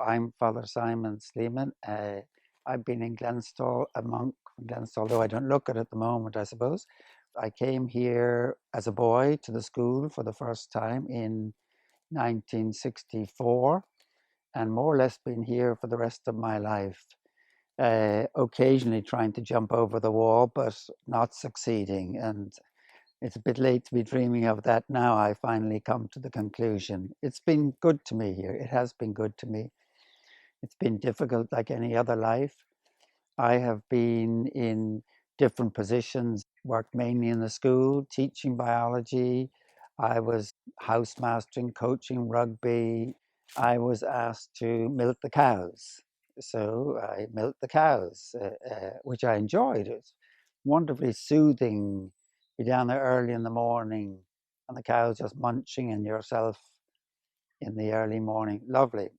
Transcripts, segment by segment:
I'm Father Simon Sleeman. I've been in Glenstal, a monk from Glenstal, although I don't look it at the moment, I suppose. I came here as a boy to the school for the first time in 1964, and more or less been here for the rest of my life. Occasionally trying to jump over the wall, but not succeeding. And it's a bit late to be dreaming of that now. I finally come to the conclusion. It's been good to me here. It has been good to me. It's been difficult like any other life. I have been in different positions, worked mainly in the school, teaching biology. I was housemastering, coaching rugby. I was asked to milk the cows. So I milked the cows, which I enjoyed. It's wonderfully soothing. Be down there early in the morning and the cows just munching and yourself in the early morning. Lovely.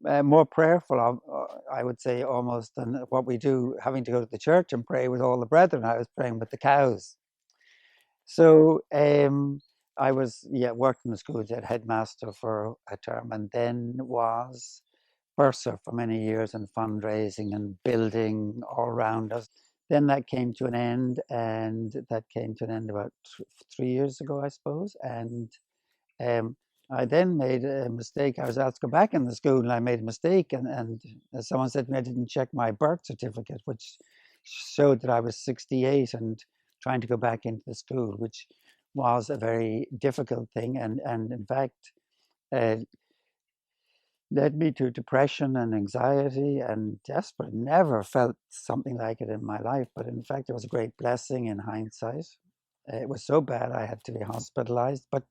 More prayerful, I would say, almost than what we do, having to go to the church and pray with all the brethren. I was praying with the cows. So I was, worked in the school as headmaster for a term, and then was bursar for many years in fundraising and building all around us. Then that came to an end, and that came to an end about 3 years ago, I suppose. And um, I then made a mistake. I was asked to go back in the school, and I made a mistake. And someone said to me I didn't check my birth certificate, which showed that I was 68 and trying to go back into the school, which was a very difficult thing. And in fact, uh, led me to depression and anxiety and desperate. Never felt something like it in my life, but in fact, it was a great blessing in hindsight. It was so bad I had to be hospitalized, but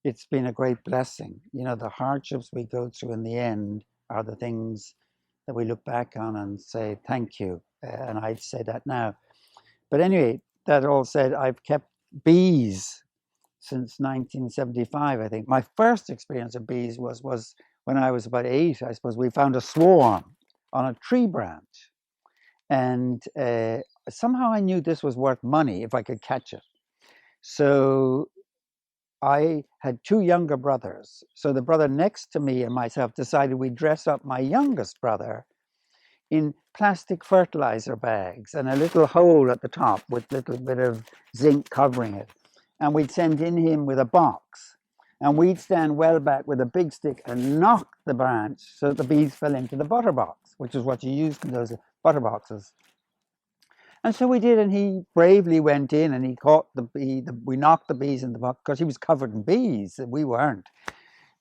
it's been a great blessing. You know, the hardships we go through in the end are the things that we look back on and say, thank you. And I'd say that now. But anyway, that all said, I've kept bees since 1975, I think. My first experience of bees was when I was about 8, I suppose. We found a swarm on a tree branch. And somehow I knew this was worth money if I could catch it. So I had 2 younger brothers. So the brother next to me and myself decided we'd dress up my youngest brother in plastic fertilizer bags and a little hole at the top with a little bit of zinc covering it. And we'd send in him with a box. And we'd stand well back with a big stick and knock the branch so that the bees fell into the butter box, which is what you used in those butter boxes. And so we did, and he bravely went in and he caught the bee. We knocked the bees in the box because he was covered in bees and we weren't.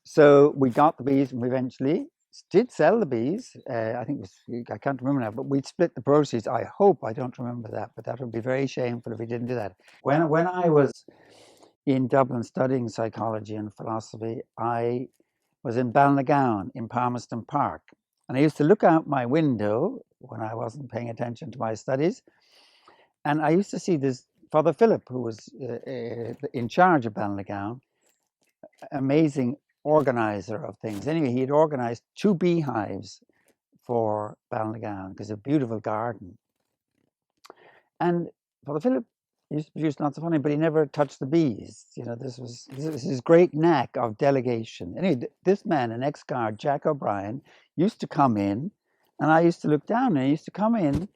So we got the bees and we eventually did sell the bees. I think it was, I can't remember now, but we'd split the proceeds. I hope I don't remember that, but that would be very shameful if we didn't do that. When I was in Dublin studying psychology and philosophy, I was in Balnagown in Palmerston Park. And I used to look out my window when I wasn't paying attention to my studies. And I used to see this Father Philip, who was in charge of Balnagown, amazing organizer of things. Anyway, he had organized 2 beehives for Balnagown because it's a beautiful garden. And Father Philip used to produce lots of honey, but he never touched the bees. You know, this was his great knack of delegation. Anyway, this man, an ex-guard, Jack O'Brien, used to come in, and I used to look down, and he used to come in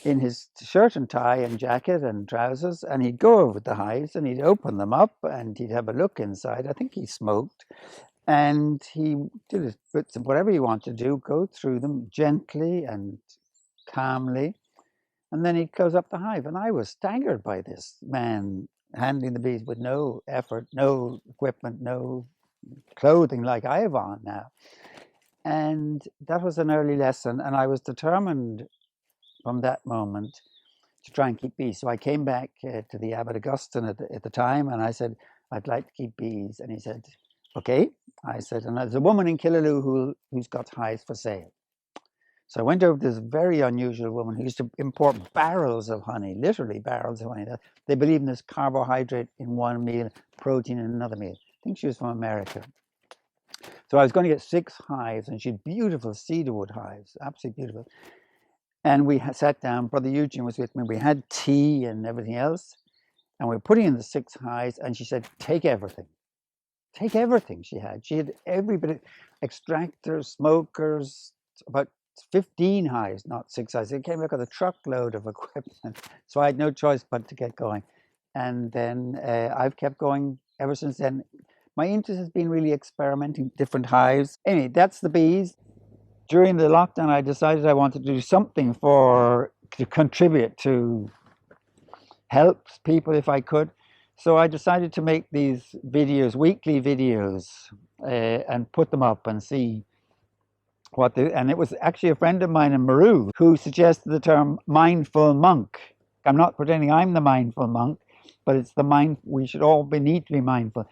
his shirt and tie and jacket and trousers, and he'd go over the hives and he'd open them up and he'd have a look inside. I think he smoked, and he did his bits of whatever he wanted to do, go through them gently and calmly, and then he'd close up the hive. And I was staggered by this man handling the bees with no effort, no equipment, no clothing like I have on now. And that was an early lesson, and I was determined from that moment to try and keep bees. So I came back to the Abbot Augustine at the time, and I said, I'd like to keep bees. And he said, okay. I said, and there's a woman in Killaloe who's got hives for sale. So I went over to this very unusual woman who used to import barrels of honey, literally barrels of honey. They believe in this carbohydrate in one meal, protein in another meal. I think she was from America. So I was going to get 6 hives, and she had beautiful cedarwood hives, absolutely beautiful. And we sat down, Brother Eugene was with me, we had tea and everything else, and we were putting in the 6 hives, and she said, take everything. take everything she had. She had every bit of extractors, smokers, about 15 hives, not 6 hives. It came back with a truckload of equipment. So I had no choice but to get going. And then I've kept going ever since then. My interest has been really experimenting with different hives. Anyway, that's the bees. During the lockdown, I decided I wanted to do something to contribute to help people if I could. So I decided to make these videos, weekly videos, and put them up and see and it was actually a friend of mine in Maru who suggested the term mindful monk. I'm not pretending I'm the mindful monk, but it's we should all need to be mindful.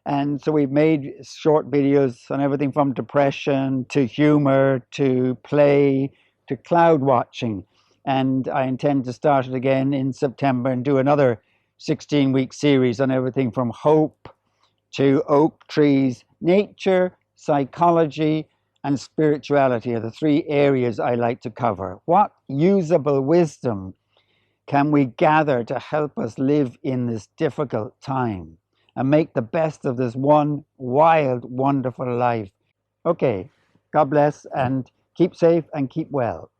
And so we've made short videos on everything from depression to humor to play to cloud watching. And I intend to start it again in September and do another 16-week series on everything from hope to oak trees. Nature, psychology, and spirituality are the 3 areas I like to cover. What usable wisdom can we gather to help us live in this difficult time and make the best of this one wild, wonderful life? Okay, God bless and keep safe and keep well.